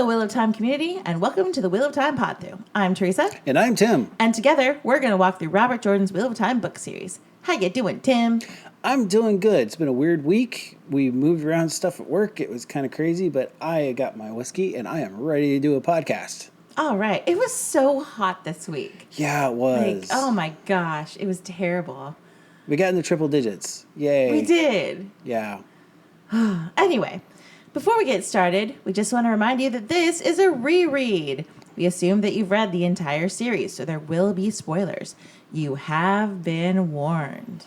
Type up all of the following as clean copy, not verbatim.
Wheel of Time community, and welcome to the Wheel of Time pod through. I'm Teresa. And I'm Tim. And together, we're going to walk through Robert Jordan's Wheel of Time book series. How you doing, Tim? I'm doing good. It's been a weird week. We moved around stuff at work. It was kind of crazy, but I got my whiskey, and I am ready to do a podcast. All right. It was so hot this week. Yeah, it was. Oh my gosh. It was terrible. We got in the triple digits. Yay. We did. Yeah. Anyway, before we get started, we just want to remind you that this is a reread. We assume that you've read the entire series, so there will be spoilers. You have been warned.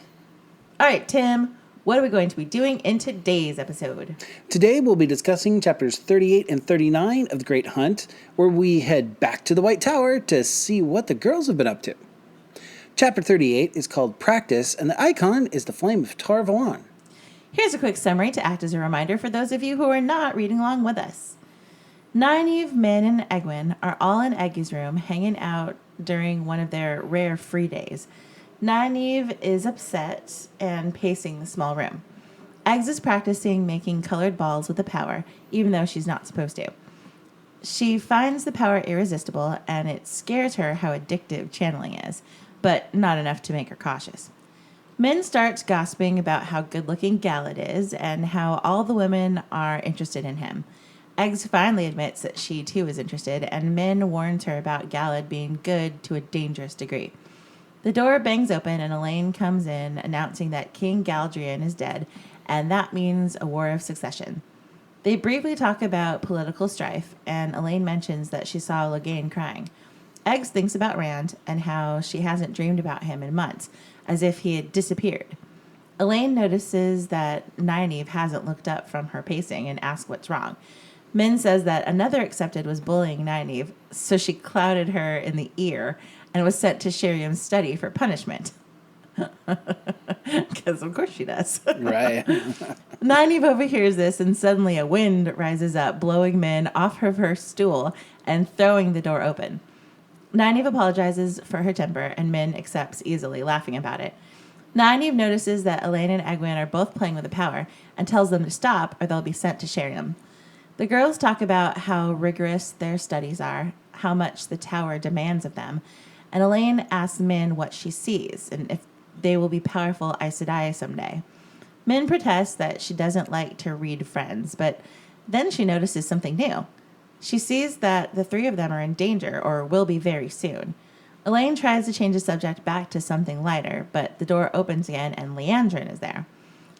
All right, Tim, what are we going to be doing in today's episode? Today we'll be discussing chapters 38 and 39 of The Great Hunt, where we head back to the White Tower to see what the girls have been up to. Chapter 38 is called Practice, and the icon is the Flame of Tar Valon. Here's a quick summary to act as a reminder for those of you who are not reading along with us. Nynaeve, Min, and Egwene are all in Eggy's room hanging out during one of their rare free days. Nynaeve is upset and pacing the small room. Eggs is practicing making colored balls with the power, even though she's not supposed to. She finds the power irresistible, and it scares her how addictive channeling is, but not enough to make her cautious. Min starts gossiping about how good-looking Galad is and how all the women are interested in him. Eggs finally admits that she, too, is interested, and Min warns her about Galad being good to a dangerous degree. The door bangs open, and Elaine comes in, announcing that King Galdrian is dead, and that means a war of succession. They briefly talk about political strife, and Elaine mentions that she saw Logain crying. Eggs thinks about Rand and how she hasn't dreamed about him in months, as if he had disappeared. Elaine notices that Nynaeve hasn't looked up from her pacing and asks what's wrong. Min says that another accepted was bullying Nynaeve, so she clouted her in the ear and was sent to Sheriam's study for punishment. Because of course she does. Right. Nynaeve overhears this, and suddenly a wind rises up, blowing Min off of her stool and throwing the door open. Nynaeve apologizes for her temper, and Min accepts easily, laughing about it. Nynaeve notices that Elaine and Egwene are both playing with the power and tells them to stop or they'll be sent to Sheriam. The girls talk about how rigorous their studies are, how much the tower demands of them, and Elaine asks Min what she sees and if they will be powerful Aes Sedai someday. Min protests that she doesn't like to read friends, but then she notices something new. She sees that the three of them are in danger or will be very soon. Elaine tries to change the subject back to something lighter, but the door opens again and Liandrin is there.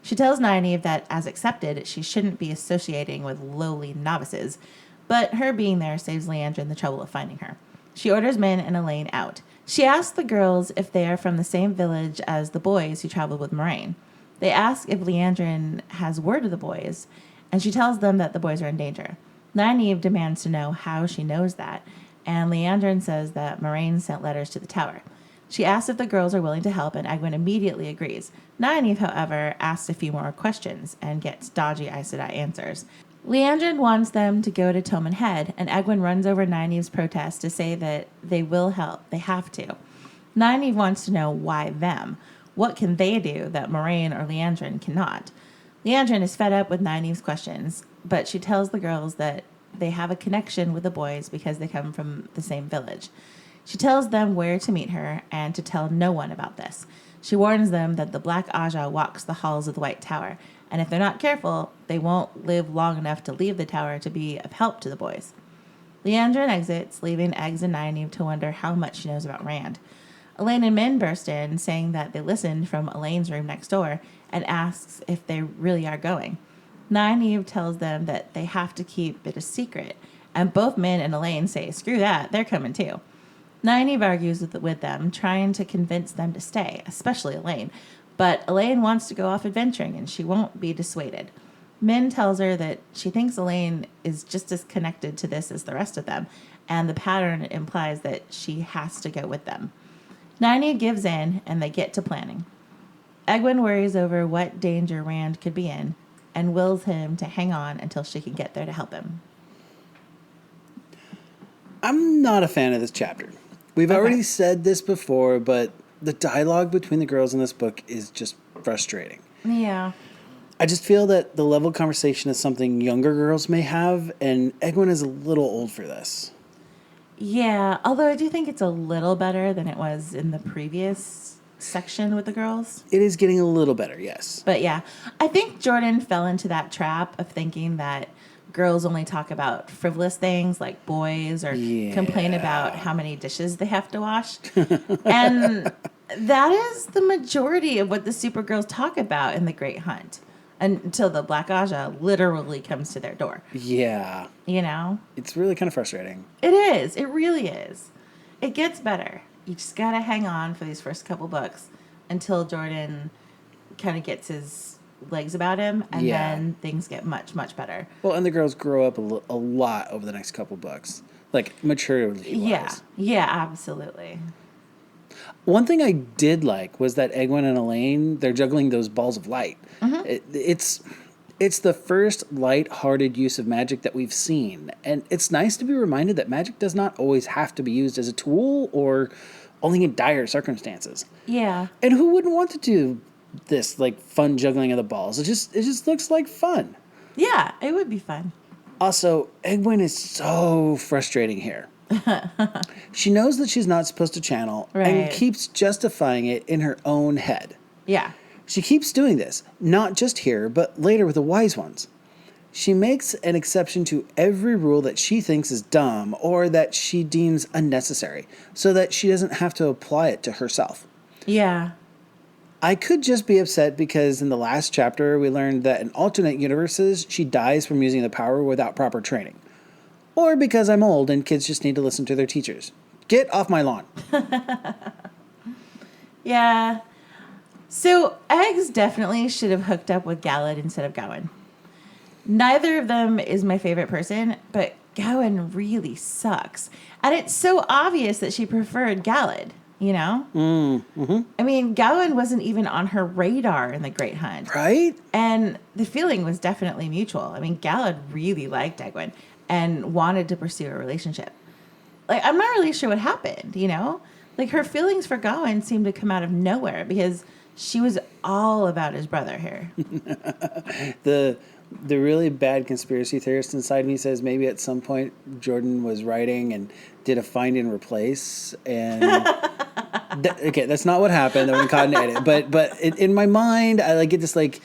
She tells Nynaeve that, as accepted, she shouldn't be associating with lowly novices, but her being there saves Liandrin the trouble of finding her. She orders Min and Elaine out. She asks the girls if they are from the same village as the boys who traveled with Moraine. They ask if Liandrin has word of the boys, and she tells them that the boys are in danger. Nynaeve demands to know how she knows that, and Liandrin says that Moraine sent letters to the tower. She asks if the girls are willing to help, and Egwene immediately agrees. Nynaeve, however, asks a few more questions and gets dodgy Aes Sedai answers. Liandrin wants them to go to Toman Head, and Egwene runs over Nynaeve's protest to say that they will help. They have to. Nynaeve wants to know why them. What can they do that Moraine or Liandrin cannot? Liandrin is fed up with Nynaeve's questions, but she tells the girls that they have a connection with the boys because they come from the same village. She tells them where to meet her and to tell no one about this. She warns them that the Black Aja walks the halls of the White Tower, and if they're not careful, they won't live long enough to leave the tower to be of help to the boys. Liandrin exits, leaving Eggs and Nynaeve to wonder how much she knows about Rand. Elaine and Min burst in, saying that they listened from Elaine's room next door and asks if they really are going. Nynaeve tells them that they have to keep it a secret, and both Min and Elaine say, screw that, they're coming too. Nynaeve argues with them, trying to convince them to stay, especially Elaine, but Elaine wants to go off adventuring, and she won't be dissuaded. Min tells her that she thinks Elaine is just as connected to this as the rest of them, and the pattern implies that she has to go with them. Nynaeve gives in, and they get to planning. Egwene worries over what danger Rand could be in, and wills him to hang on until she can get there to help him. I'm not a fan of this chapter. We've already said this before, but the dialogue between the girls in this book is just frustrating. Yeah. I just feel that the level of conversation is something younger girls may have, and Egwene is a little old for this. Yeah, although I do think it's a little better than it was in the previous section with the girls. It is getting a little better, yes. But yeah, I think Jordan fell into that trap of thinking that girls only talk about frivolous things like boys or complain about how many dishes they have to wash. And that is the majority of what the Supergirls talk about in The Great Hunt until the Black Aja literally comes to their door. Yeah. You know? It's really kind of frustrating. It is. It really is. It gets better. You just got to hang on for these first couple books until Jordan kind of gets his legs about him, and then things get much, much better. Well, and the girls grow up a lot over the next couple books. Like, maturity-wise. Yeah. Yeah, absolutely. One thing I did like was that Egwene and Elaine, they're juggling those balls of light. It's the first light-hearted use of magic that we've seen. And it's nice to be reminded that magic does not always have to be used as a tool or only in dire circumstances. Yeah. And who wouldn't want to do this, like, fun juggling of the balls? It just looks like fun. Yeah, it would be fun. Also, Egwene is so frustrating here. She knows that she's not supposed to channel and keeps justifying it in her own head. Yeah. She keeps doing this, not just here, but later with the wise ones. She makes an exception to every rule that she thinks is dumb or that she deems unnecessary, so that she doesn't have to apply it to herself. Yeah. I could just be upset because in the last chapter we learned that in alternate universes she dies from using the power without proper training. Or because I'm old and kids just need to listen to their teachers. Get off my lawn. Yeah. So, Eggs definitely should have hooked up with Galad instead of Gawain. Neither of them is my favorite person, but Gawain really sucks. And it's so obvious that she preferred Galad, you know? I mean, Gawain wasn't even on her radar in The Great Hunt. Right? And the feeling was definitely mutual. I mean, Galad really liked Egwene and wanted to pursue a relationship. Like, I'm not really sure what happened, you know? Like, her feelings for Gawain seemed to come out of nowhere because she was all about his brother here. The really bad conspiracy theorist inside me says maybe at some point Jordan was writing and did a find and replace, and okay, that's not what happened. That would caught an edit, but in my mind, I get this like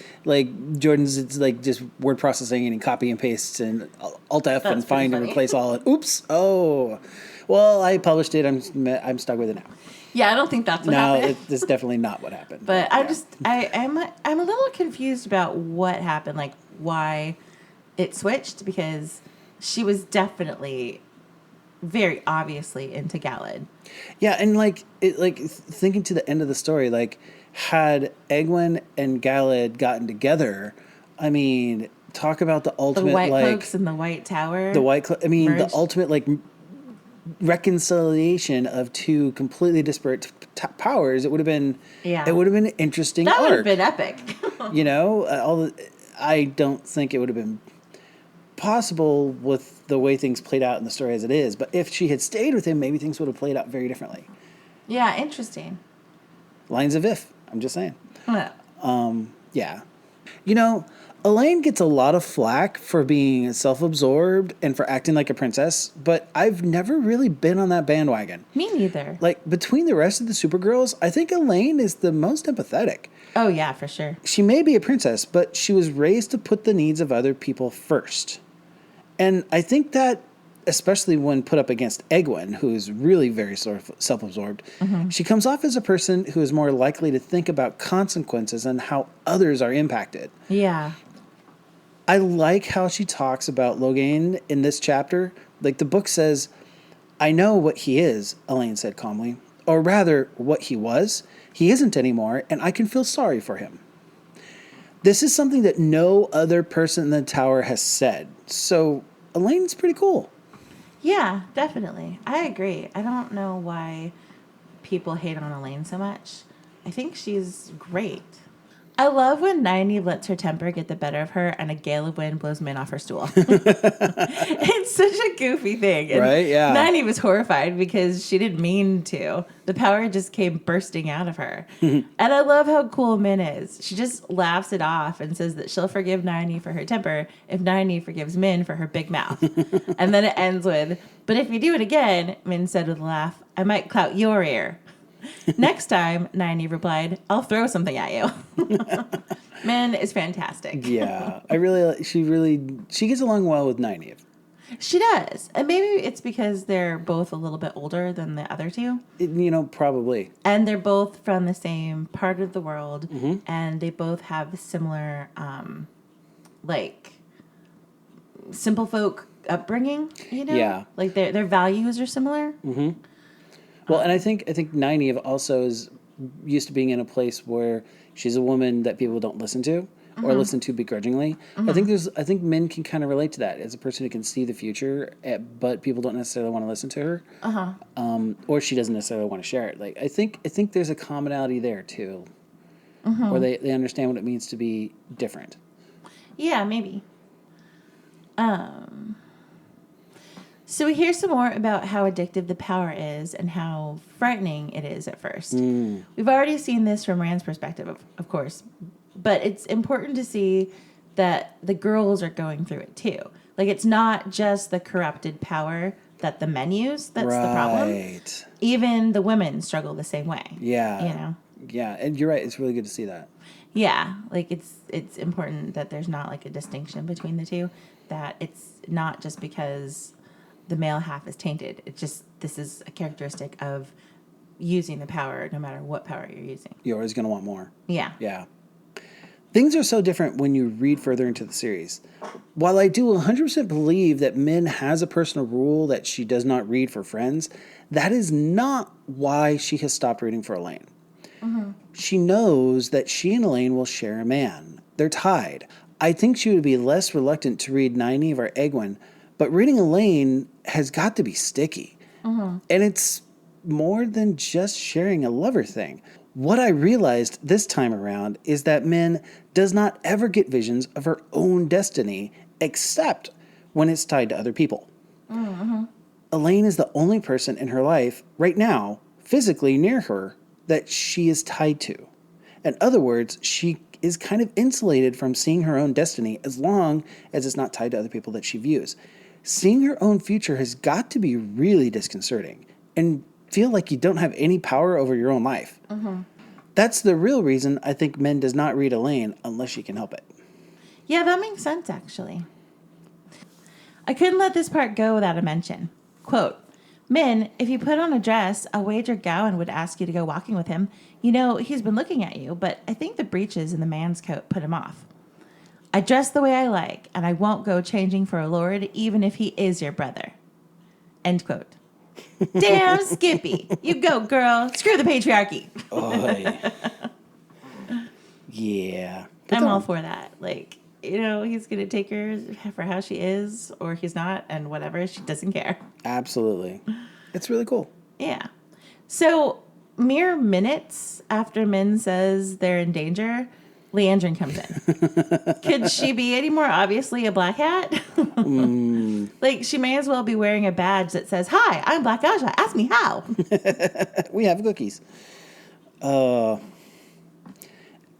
Jordan's, it's like just word processing and copy and pastes and Alt F and find and replace all. And oops, oh, well, I published it. I'm stuck with it now. Yeah, I don't think that's what happened. That's definitely not what happened. But I'm a little confused about what happened, like why it switched, because she was definitely very obviously into Galad. Yeah, and thinking to the end of the story, like had Egwene and Galad gotten together, I mean, talk about the ultimate The White Cloaks and the White Tower. The ultimate reconciliation of two completely disparate powers. It would have been It would have been an interesting that arc. would have been epic. You know, I don't think it would have been possible with the way things played out in the story as it is. But if she had stayed with him, maybe things would have played out very differently. Yeah, interesting. Lines of if. I'm just saying. Yeah. Yeah. You know, Elaine gets a lot of flack for being self-absorbed and for acting like a princess, but I've never really been on that bandwagon. Me neither. Like, between the rest of the Supergirls, I think Elaine is the most empathetic. Oh, yeah, for sure. She may be a princess, but she was raised to put the needs of other people first. And I think that, especially when put up against Egwene, who is really very sort of self-absorbed, she comes off as a person who is more likely to think about consequences and how others are impacted. Yeah. I like how she talks about Logain in this chapter. Like, the book says, "I know what he is," Elaine said calmly. Or rather, what he was. He isn't anymore, and I can feel sorry for him. This is something that no other person in the tower has said. So, Elaine's pretty cool. Yeah, definitely. I agree. I don't know why people hate on Elaine so much. I think she's great. I love when Nynaeve lets her temper get the better of her and a gale of wind blows Min off her stool. It's such a goofy thing. And Right? Yeah. Nynaeve was horrified because she didn't mean to. The power just came bursting out of her. And I love how cool Min is. She just laughs it off and says that she'll forgive Nynaeve for her temper if Nynaeve forgives Min for her big mouth. And then it ends with, but if you do it again, Min said with a laugh, I might clout your ear. Next time, Nynaeve replied, I'll throw something at you. Min is fantastic. Yeah. She gets along well with Nynaeve. She does. And maybe it's because they're both a little bit older than the other two. Probably. And they're both from the same part of the world. Mm-hmm. And they both have similar, simple folk upbringing, Yeah. Like their values are similar. Mm-hmm. Well, and I think Nynaeve also is used to being in a place where she's a woman that people don't listen to or listen to begrudgingly. I think Min can kind of relate to that as a person who can see the future, but people don't necessarily want to listen to her, or she doesn't necessarily want to share it. Like I think there's a commonality there too, where they understand what it means to be different. Yeah, maybe. So we hear some more about how addictive the power is and how frightening it is at first. We've already seen this from Rand's perspective, of course, but it's important to see that the girls are going through it too. Like it's not just the corrupted power that the men use that's the problem. Even the women struggle the same way. Yeah. Yeah, and you're right. It's really good to see that. Yeah, like it's important that there's not like a distinction between the two, that it's not just because the male half is tainted. It's just, this is a characteristic of using the power, no matter what power you're using. You're always going to want more. Yeah. Yeah. Things are so different when you read further into the series. While I do 100% believe that Min has a personal rule that she does not read for friends, that is not why she has stopped reading for Elaine. She knows that she and Elaine will share a man. They're tied. I think she would be less reluctant to read Nynaeve or Egwene, but reading Elaine has got to be sticky. And it's more than just sharing a lover thing. What I realized this time around is that Min does not ever get visions of her own destiny except when it's tied to other people. Elaine is the only person in her life right now, physically near her, that she is tied to. In other words, she is kind of insulated from seeing her own destiny as long as it's not tied to other people that she views. Seeing her own future has got to be really disconcerting and feel like you don't have any power over your own life. That's the real reason I think Min does not read Elaine unless she can help it. Yeah, that makes sense, actually. I couldn't let this part go without a mention. Quote, Min, if you put on a dress, I'll wager Gowan would ask you to go walking with him. You know, he's been looking at you, but I think the breeches in the man's coat put him off. I dress the way I like, and I won't go changing for a lord, even if he is your brother. End quote. Damn, Skippy. You go, girl. Screw the patriarchy. Yeah. I'm all for that. Like, he's going to take her for how she is, or he's not, and whatever. She doesn't care. Absolutely. It's really cool. Yeah. So, mere minutes after Min says they're in danger, Leandrin comes in. Could she be any more obviously a black hat? Like, she may as well be wearing a badge that says, "Hi, I'm Black Aja. Ask me how." We have cookies. And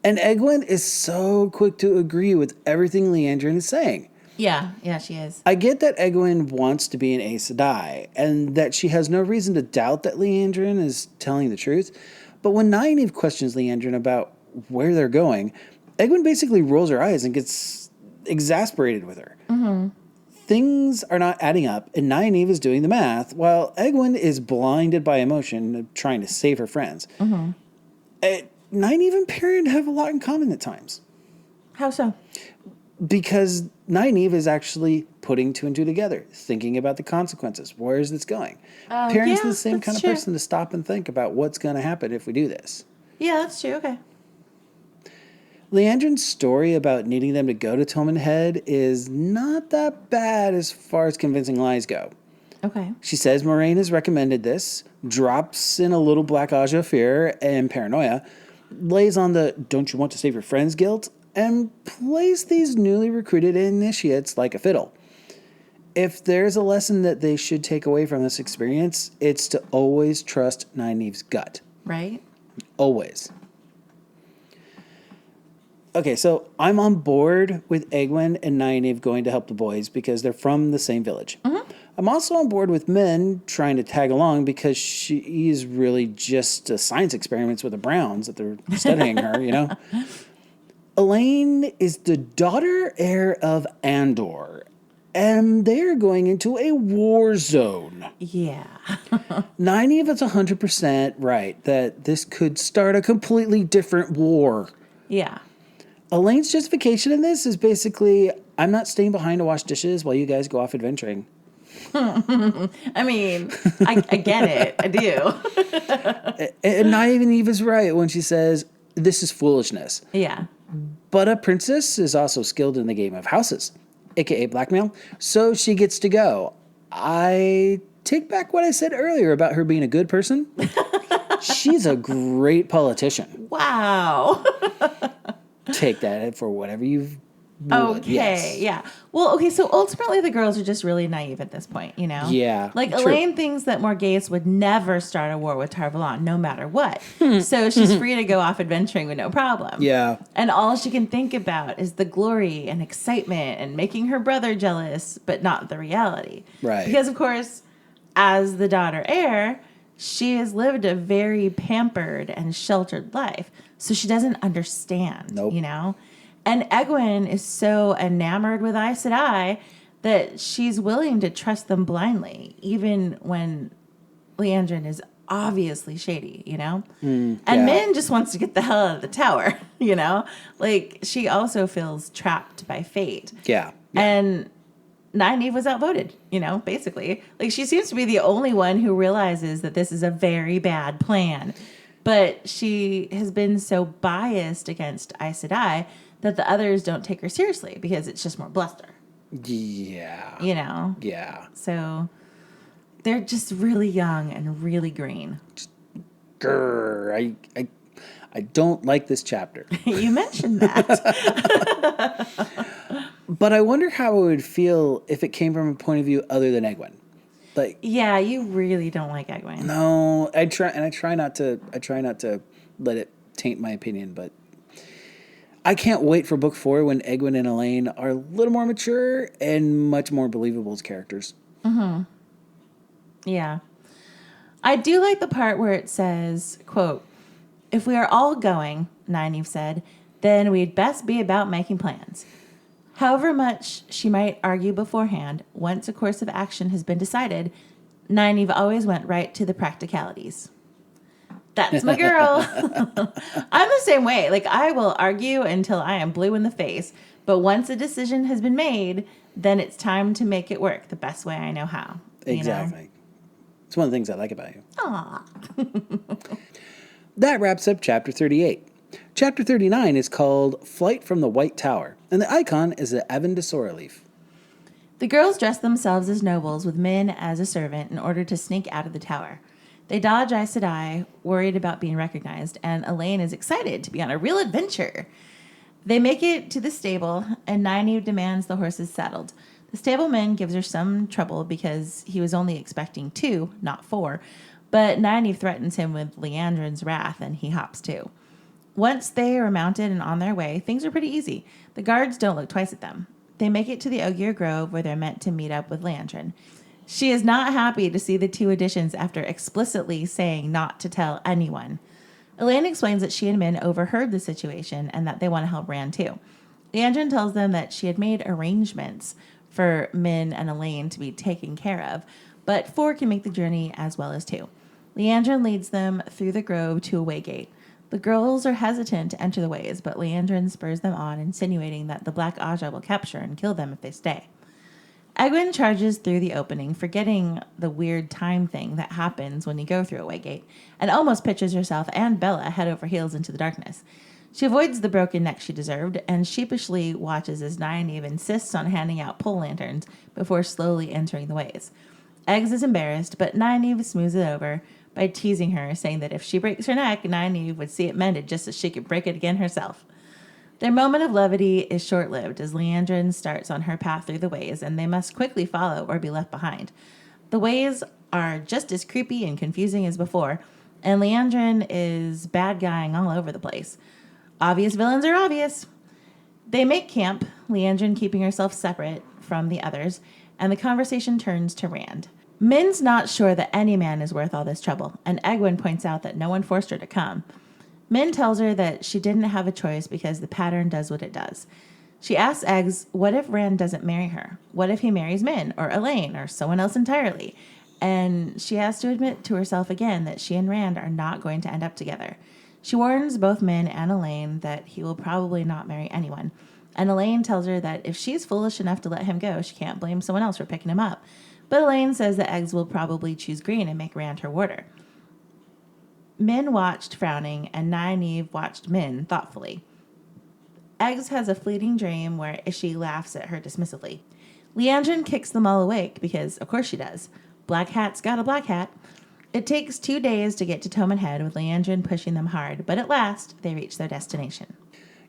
Egwene is so quick to agree with everything Leandrin is saying. Yeah, she is. I get that Egwene wants to be an Aes Sedai, and that she has no reason to doubt that Leandrin is telling the truth. But when Nynaeve questions Leandrin about where they're going, Egwene basically rolls her eyes and gets exasperated with her. Things are not adding up, and Nynaeve is doing the math, while Egwene is blinded by emotion, trying to save her friends. Nynaeve and Perrin have a lot in common at times. How so? Because Nynaeve is actually putting two and two together, thinking about the consequences. Where is this going? Perrin's the same kind of person to stop and think about what's going to happen if we do this. Yeah, that's true. Okay. Leandrin's story about needing them to go to Tolman Head is not that bad as far as convincing lies go. Okay. She says Moraine has recommended this, drops in a little Black Aja fear and paranoia, lays on the "don't you want to save your friends" guilt and plays these newly recruited initiates like a fiddle. If there's a lesson that they should take away from this experience, it's to always trust Nynaeve's gut. Right? Always. Okay, so I'm on board with Egwene and Nynaeve going to help the boys because they're from the same village. I'm also on board with Min trying to tag along because she's really just science experiments with the Browns that they're studying her, you know? Elaine is the daughter heir of Andor, and they're going into a war zone. Yeah. Nynaeve is 100% right that this could start a completely different war. Yeah. Elaine's justification in this is basically, I'm not staying behind to wash dishes while you guys go off adventuring. I mean, I get it. I do. And Nynaeve is right when she says, this is foolishness. Yeah. But a princess is also skilled in the game of houses, aka blackmail, so she gets to go. I take back what I said earlier about her being a good person. She's a great politician. Wow. Take that for whatever you've. Okay, Yes. yeah. Well, okay, so ultimately the girls are just really naive at this point, you know? Yeah, Like, true. Elaine thinks that Morgase would never start a war with Tarvalon, no matter what. So she's free to go off adventuring with no problem. Yeah. And all she can think about is the glory and excitement and making her brother jealous, but not the reality. Right. Because, of course, as the daughter heir, she has lived a very pampered and sheltered life. So she doesn't understand, Nope. you know? And Egwene is so enamored with Aes Sedai that she's willing to trust them blindly, even when Leandrin is obviously shady, you know? And yeah. Min just wants to get the hell out of the tower, you know? Like, she also feels trapped by fate. Yeah. And Nynaeve was outvoted, you know, basically. Like, she seems to be the only one who realizes that this is a very bad plan. But she has been so biased against Aes Sedai that the others don't take her seriously because it's just more bluster, Yeah. you know? Yeah. So they're just really young and really green. Grr. I don't like this chapter. You mentioned that. But I wonder how it would feel if it came from a point of view other than Egwene. Like, Yeah, you really don't like Egwene. no, I try not to let it taint my opinion, but I can't wait for book 4 when Egwene and Elaine are a little more mature and much more believable as characters. Yeah. I do like the part where it says, quote, "If we are all going," Nynaeve said, "then we'd best be about making plans." However much she might argue beforehand, once a course of action has been decided, Nynaeve always went right to the practicalities. That's my girl. I'm the same way. Like, I will argue until I am blue in the face. But once a decision has been made, then it's time to make it work the best way I know how. You know? Exactly. It's one of the things I like about you. Aw. That wraps up chapter 38. Chapter 39 is called Flight from the White Tower, and the icon is the Evan de Sora leaf. The girls dress themselves as nobles with Min as a servant in order to sneak out of the tower. They dodge Aes Sedai, worried about being recognized, and Elaine is excited to be on a real adventure. They make it to the stable, and Nynaeve demands the horses saddled. The stableman gives her some trouble because he was only expecting 2, not 4, but Nynaeve threatens him with Leandrin's wrath, and he hops too. Once they are mounted and on their way, things are pretty easy. The guards don't look twice at them. They make it to the Ogier Grove where they're meant to meet up with Leandrin. She is not happy to see the 2 additions after explicitly saying not to tell anyone. Elaine explains that she and Min overheard the situation and that they want to help Rand too. Leandrin tells them that she had made arrangements for Min and Elaine to be taken care of, but 4 can make the journey as well as 2. Leandrin leads them through the grove to a waygate. The girls are hesitant to enter the ways, but Leandrin spurs them on, insinuating that the Black Aja will capture and kill them if they stay. Egwene charges through the opening, forgetting the weird time thing that happens when you go through a waygate, and almost pitches herself and Bella head over heels into the darkness. She avoids the broken neck she deserved, and sheepishly watches as Nynaeve insists on handing out pole lanterns before slowly entering the ways. Eggs is embarrassed, but Nynaeve smooths it over by teasing her, saying that if she breaks her neck, Nynaeve would see it mended just as she could break it again herself. Their moment of levity is short-lived as Leandrin starts on her path through the ways, and they must quickly follow or be left behind. The ways are just as creepy and confusing as before, and Leandrin is bad guying all over the place. Obvious villains are obvious. They make camp, Leandrin keeping herself separate from the others, and the conversation turns to Rand. Min's not sure that any man is worth all this trouble, and Egwene points out that no one forced her to come. Min tells her that she didn't have a choice because the pattern does what it does. She asks Eggs, what if Rand doesn't marry her? What if he marries Min, or Elaine, or someone else entirely? And she has to admit to herself again that she and Rand are not going to end up together. She warns both Min and Elaine that he will probably not marry anyone. And Elaine tells her that if she's foolish enough to let him go, she can't blame someone else for picking him up. But Elaine says that Eggs will probably choose Green and make Rand her warder. Min watched frowning, and Nynaeve watched Min thoughtfully. Eggs has a fleeting dream where Ishii laughs at her dismissively. Leandrin kicks them all awake because, of course she does. Black Hat's got a black hat. It takes 2 days to get to Toman Head, with Leandrin pushing them hard, but at last they reach their destination.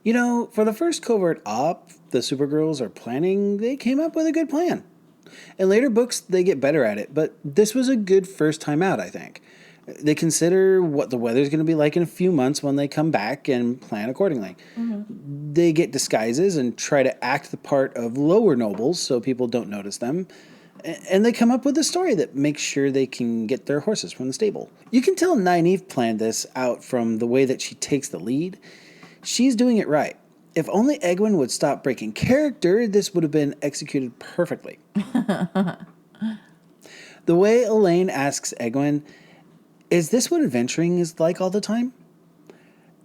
You know, for the first covert op the Supergirls are planning, they came up with a good plan. In later books, they get better at it, but this was a good first time out, I think. They consider what the weather's going to be like in a few months when they come back and plan accordingly. Mm-hmm. They get disguises and try to act the part of lower nobles so people don't notice them. And they come up with a story that makes sure they can get their horses from the stable. You can tell Nynaeve planned this out from the way that she takes the lead. She's doing it right. If only Egwene would stop breaking character, this would have been executed perfectly. The way Elaine asks Egwene, is this what adventuring is like all the time?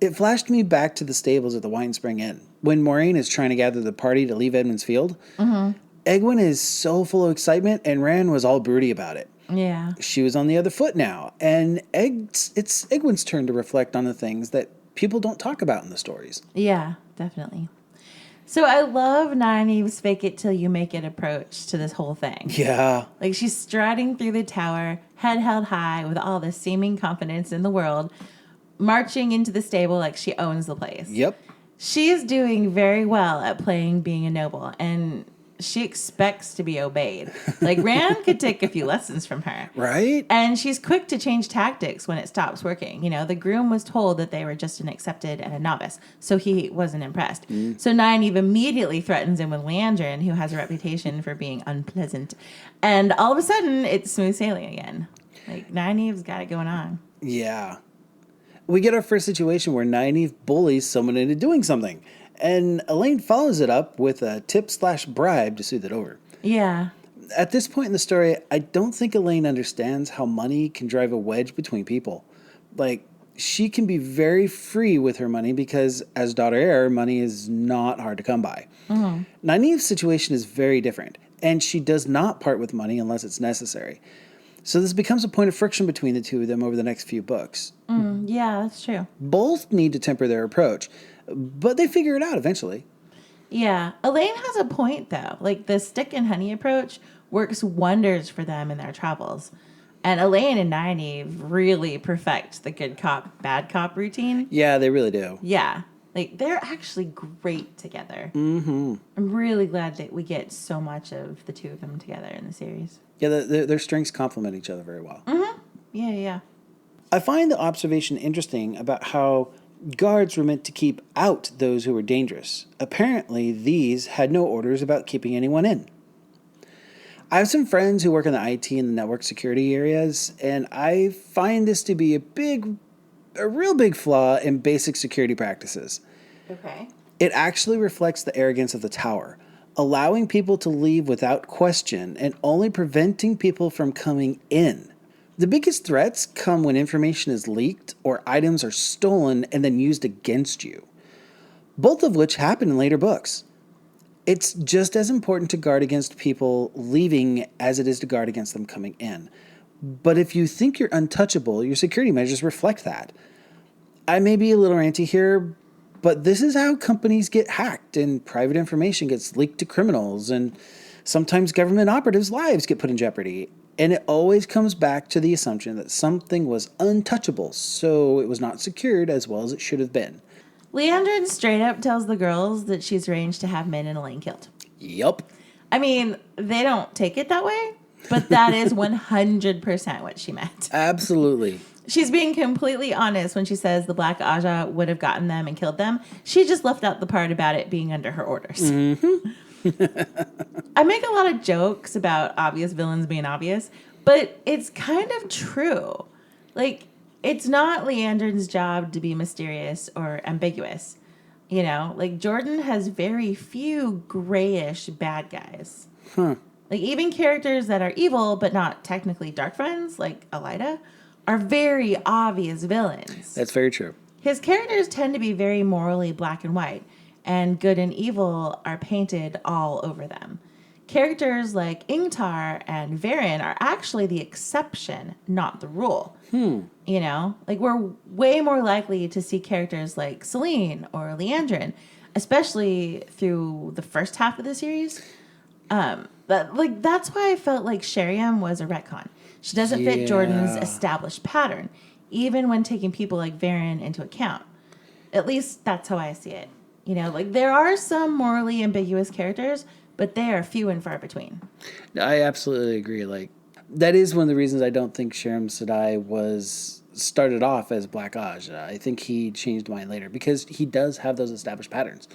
It flashed me back to the stables at the Wine Spring Inn. When Moiraine is trying to gather the party to leave Edmund's Field, Egwene is so full of excitement, and Rand was all broody about it. Yeah. She was on the other foot now, and it's Egwene's turn to reflect on the things that people don't talk about in the stories. Yeah, definitely. So I love Nynaeve's fake it till you make it approach to this whole thing. Yeah. Like, she's striding through the tower, head held high with all the seeming confidence in the world, marching into the stable like she owns the place. Yep. She is doing very well at playing being a noble, and she expects to be obeyed. Like, Rand could take a few lessons from her. Right? And she's quick to change tactics when it stops working. You know, the groom was told that they were just an accepted and a novice, so he wasn't impressed. So Nynaeve immediately threatens him with Leandrin, who has a reputation for being unpleasant. And all of a sudden, it's smooth sailing again. Like, Nynaeve's got it going on. Yeah. We get our first situation where Nynaeve bullies someone into doing something. And Elaine follows it up with a tip/bribe to soothe it over. Yeah. At this point in the story, I don't think Elaine understands how money can drive a wedge between people. Like, she can be very free with her money because, as daughter heir, money is not hard to come by. Nynaeve's situation is very different, and she does not part with money unless it's necessary. So this becomes a point of friction between the two of them over the next few books. Yeah, that's true. Both need to temper their approach, but they figure it out eventually. Yeah. Elaine has a point, though. Like, the stick and honey approach works wonders for them in their travels. And Elaine and Nynaeve really perfect the good cop, bad cop routine. Yeah, they really do. Yeah. Like, they're actually great together. I'm really glad that we get so much of the two of them together in the series. Yeah, their strengths complement each other very well. Yeah. I find the observation interesting about how guards were meant to keep out those who were dangerous. Apparently, these had no orders about keeping anyone in. I have some friends who work in the IT and the network security areas, and I find this to be a real big flaw in basic security practices. Okay. It actually reflects the arrogance of the tower, allowing people to leave without question and only preventing people from coming in. The biggest threats come when information is leaked or items are stolen and then used against you, both of which happen in later books. It's just as important to guard against people leaving as it is to guard against them coming in. But if you think you're untouchable, your security measures reflect that. I may be a little ranty here, but this is how companies get hacked and private information gets leaked to criminals, and sometimes government operatives' lives get put in jeopardy. And it always comes back to the assumption that something was untouchable, so it was not secured as well as it should have been. Leandrin straight up tells the girls that she's arranged to have Min and Elaine killed. Yup. I mean, they don't take it that way, but that is 100% what she meant. Absolutely. She's being completely honest when she says the Black Aja would have gotten them and killed them. She just left out the part about it being under her orders. Mm-hmm. I make a lot of jokes about obvious villains being obvious, but it's kind of true. Like, it's not Leandrin's job to be mysterious or ambiguous. You know, like Jordan has very few grayish bad guys. Like, even characters that are evil but not technically dark friends, like Elida, are very obvious villains. That's very true. His characters tend to be very morally black and white, and good and evil are painted all over them. Characters like Ingtar and Varen are actually the exception, not the rule. You know, like we're way more likely to see characters like Selene or Leandrin, especially through the first half of the series. But like that's why I felt like Sheriam was a retcon. She doesn't fit Jordan's established pattern, even when taking people like Varen into account. At least that's how I see it. You know, like there are some morally ambiguous characters, but they are few and far between. I absolutely agree. Like that is one of the reasons I don't think Sharam Sadai was started off as Black Aja. I think he changed mind later because he does have those established patterns.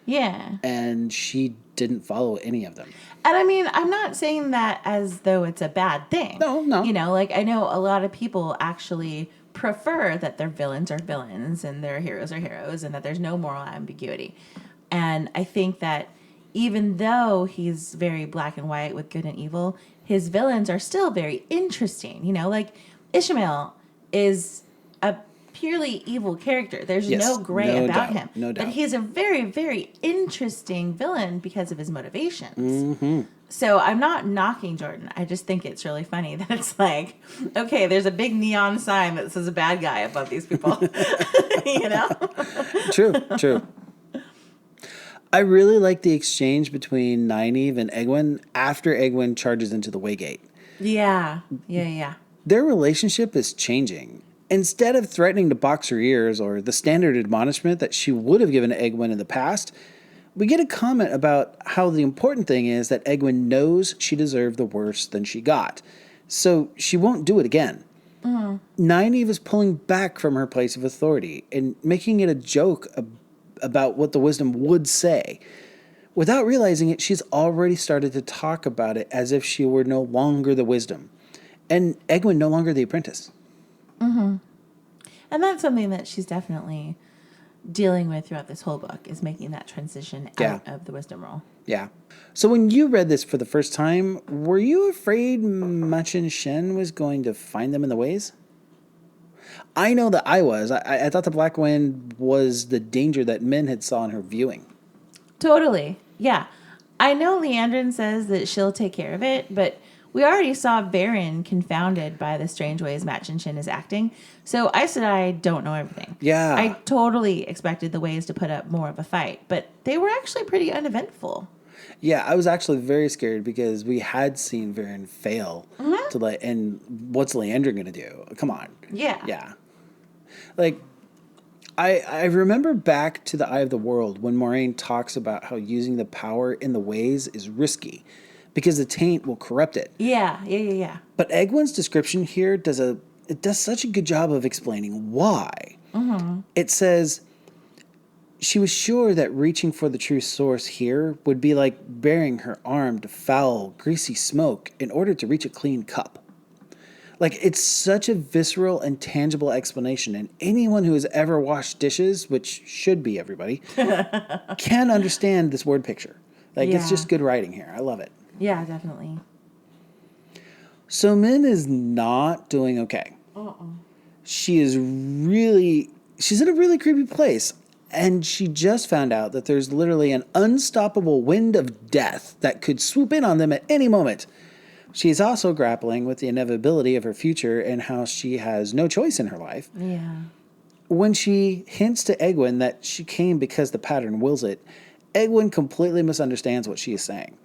Yeah. And she didn't follow any of them. And I mean, I'm not saying that as though it's a bad thing. No. You know, like I know a lot of people actually prefer that their villains are villains and their heroes are heroes and that there's no moral ambiguity. And I think that even though he's very black and white with good and evil, his villains are still very interesting. You know, like Ishmael is a purely evil character. There's no gray about him. No doubt. But he's a very, very interesting villain because of his motivations. So I'm not knocking Jordan. I just think it's really funny that it's like, okay, there's a big neon sign that says a bad guy above these people. You know? True. I really like the exchange between Nynaeve and Egwene after Egwene charges into the Waygate. Yeah. Their relationship is changing. Instead of threatening to box her ears or the standard admonishment that she would have given to Egwene in the past, we get a comment about how the important thing is that Egwene knows she deserved the worse than she got, so she won't do it again. Nynaeve is pulling back from her place of authority and making it a joke about what the wisdom would say. Without realizing it, she's already started to talk about it as if she were no longer the wisdom, and Egwene no longer the apprentice. And that's something that she's definitely dealing with throughout this whole book, is making that transition out of the wisdom role. Yeah. So when you read this for the first time, were you afraid Machin Shen was going to find them in the ways? I know that I was. I thought the Black Wind was the danger that Min had saw in her viewing. Totally. Yeah. I know Leandrin says that she'll take care of it, but we already saw Varen confounded by the strange ways Machin Shin is acting. So Aes Sedai don't know everything. Yeah. I totally expected the ways to put up more of a fight, but they were actually pretty uneventful. Yeah, I was actually very scared because we had seen Varen fail to and what's Leandrin going to do? Come on. Yeah. Yeah. Like, I remember back to the Eye of the World when Moiraine talks about how using the power in the ways is risky because the taint will corrupt it. Yeah. But Egwene's description here does such a good job of explaining why. It says she was sure that reaching for the true source here would be like baring her arm to foul, greasy smoke in order to reach a clean cup. Like, it's such a visceral and tangible explanation, and anyone who has ever washed dishes, which should be everybody, can understand this word picture. Like, it's just good writing here. I love it. Yeah, definitely. So Min is not doing okay. She's in a really creepy place, and she just found out that there's literally an unstoppable wind of death that could swoop in on them at any moment. She is also grappling with the inevitability of her future and how she has no choice in her life. Yeah. When she hints to Egwene that she came because the pattern wills it, Egwene completely misunderstands what she is saying.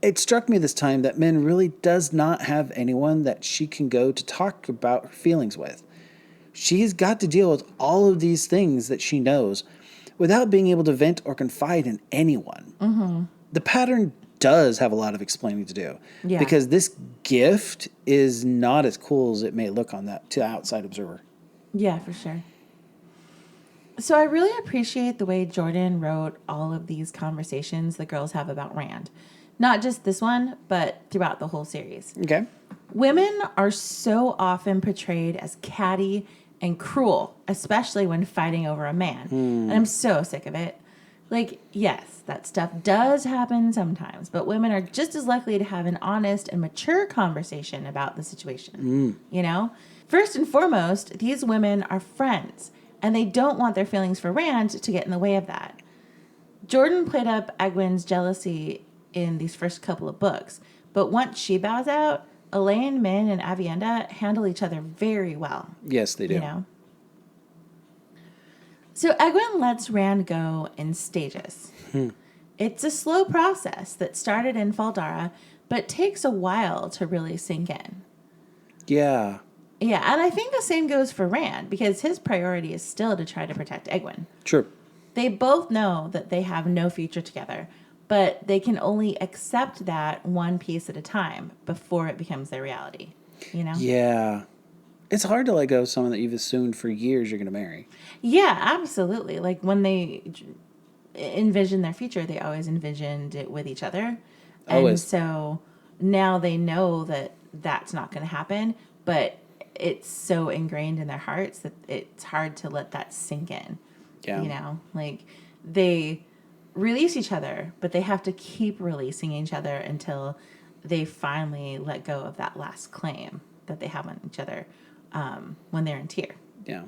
it struck me this time that Min really does not have anyone that she can go to talk about her feelings with. She's got to deal with all of these things that she knows without being able to vent or confide in anyone. Mm-hmm. The pattern does have a lot of explaining to do. Yeah. Because this gift is not as cool as it may look on that to outside observer. Yeah, for sure. So I really appreciate the way Jordan wrote all of these conversations the girls have about Rand. Not just this one, but throughout the whole series. Okay. Women are so often portrayed as catty and cruel, especially when fighting over a man. And I'm so sick of it. Like, yes, that stuff does happen sometimes, but women are just as likely to have an honest and mature conversation about the situation. You know? First and foremost, these women are friends, and they don't want their feelings for Rand to get in the way of that. Jordan played up Egwene's jealousy in these first couple of books, but once she bows out, Elaine, Min, and Avienda handle each other very well. Yes, they do. You know? So Egwene lets Rand go in stages. It's a slow process that started in Faldara, but takes a while to really sink in. Yeah. Yeah, and I think the same goes for Rand, because his priority is still to try to protect Egwene. True. They both know that they have no future together, but they can only accept that one piece at a time before it becomes their reality. You know? Yeah. It's hard to let go of someone that you've assumed for years you're going to marry. Yeah, absolutely. Like when they envision their future, they always envisioned it with each other. Always. And so now they know that that's not going to happen, but it's so ingrained in their hearts that it's hard to let that sink in. Yeah. You know, like they release each other, but they have to keep releasing each other until they finally let go of that last claim that they have on each other when they're in Tear. Yeah.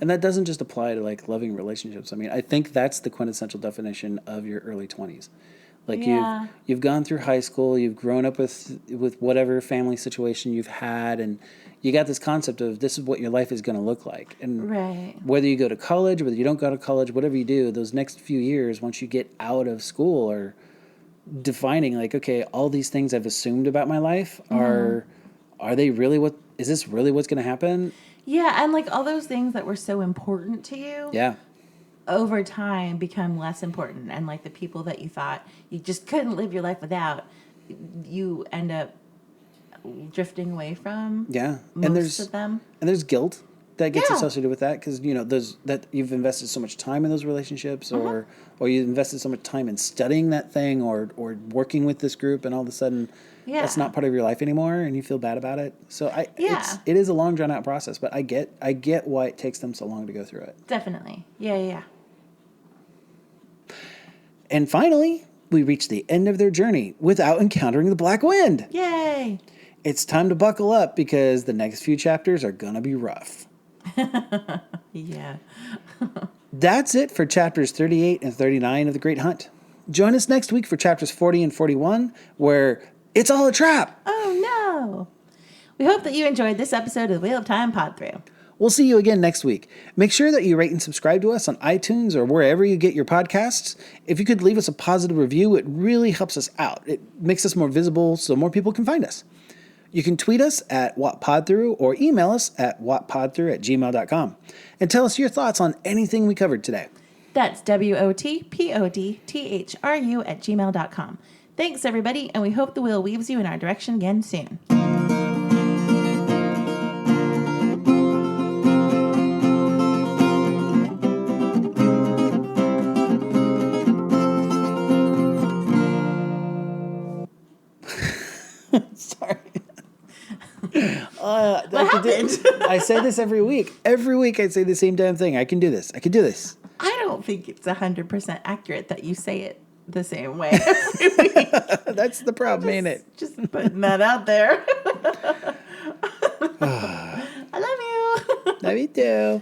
And that doesn't just apply to like loving relationships. I mean, I think that's the quintessential definition of your early 20s. Like Yeah. you've gone through high school, you've grown up with whatever family situation you've had, and you got this concept of this is what your life is going to look like. And Right. whether you go to college, whether you don't go to college, whatever you do, those next few years, once you get out of school, are defining like, okay, all these things I've assumed about my life are they really is this really what's going to happen? Yeah, and like all those things that were so important to you Yeah. over time become less important. And like the people that you thought you just couldn't live your life without, you end up drifting away from Yeah. most of them. And there's guilt that gets Yeah. associated with that because those that you've invested so much time in those relationships, or you invested so much time in studying that thing, or working with this group, and all of a sudden Yeah. that's not part of your life anymore, and you feel bad about it. So Yeah. it is a long drawn out process, but I get why it takes them so long to go through it. Definitely. Yeah. And finally, we reach the end of their journey without encountering the Black Wind. Yay. It's time to buckle up because the next few chapters are gonna be rough. Yeah. That's it for chapters 38 and 39 of The Great Hunt. Join us next week for chapters 40 and 41, where it's all a trap. Oh no. We hope that you enjoyed this episode of the Wheel of Time Pod Through. We'll see you again next week. Make sure that you rate and subscribe to us on iTunes or wherever you get your podcasts. If you could leave us a positive review, it really helps us out. It makes us more visible so more people can find us. You can tweet us at WhatPodThrough or email us at whatpodthrough@gmail.com and tell us your thoughts on anything we covered today. That's WOTPODTHRU@gmail.com. Thanks, everybody, and we hope the wheel weaves you in our direction again soon. Sorry. What happened? I say this every week. Every week I say the same damn thing. I can do this. I can do this. I don't think it's 100% accurate that you say it the same way every week. That's the problem, ain't it? Just putting that out there. I love you. Love you too.